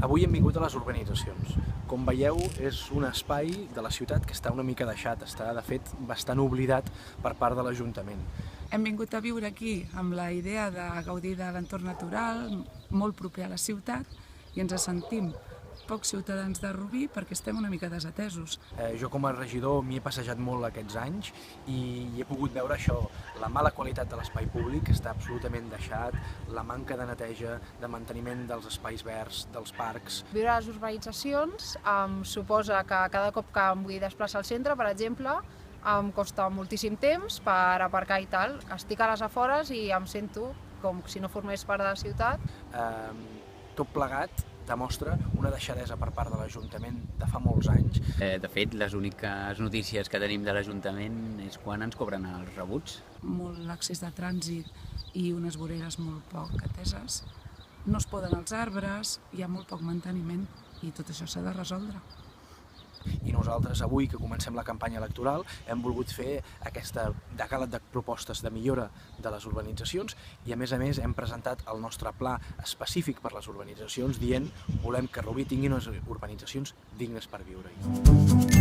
Avui hem vingut a les urbanitzacions. Com veieu, és un espai de la ciutat que està una mica deixat, està de fet bastant oblidat per part de l'Ajuntament. Hem vingut a viure aquí amb la idea de gaudir de l'entorn natural, molt proper a la ciutat, i ens sentim pocs ciutadans de Rubí perquè estem una mica desatesos. Jo com a regidor m'hi he passejat molt aquests anys i he pogut veure això, la mala qualitat de l'espai públic, que està absolutament deixat, la manca de neteja, de manteniment dels espais verds, dels parcs. Viure a les urbanitzacions em suposa que cada cop que em vull desplaçar al centre, per exemple, em costa moltíssim temps per aparcar i tal. Estic a les afores i em sento com si no formés part de la ciutat. Tot plegat demostra una deixadesa per part de l'Ajuntament de fa molts anys. De fet, les úniques notícies que tenim de l'Ajuntament és quan ens cobren els rebuts. Molt excés de trànsit i unes voreres molt poc ateses. No es poden els arbres, hi ha molt poc manteniment i tot això s'ha de resoldre. I nosaltres avui, que comencem la campanya electoral, hem volgut fer aquesta decàleg de propostes de millora de les urbanitzacions i a més hem presentat el nostre pla específic per les urbanitzacions dient volem que Rubí tingui unes urbanitzacions dignes per viure-hi.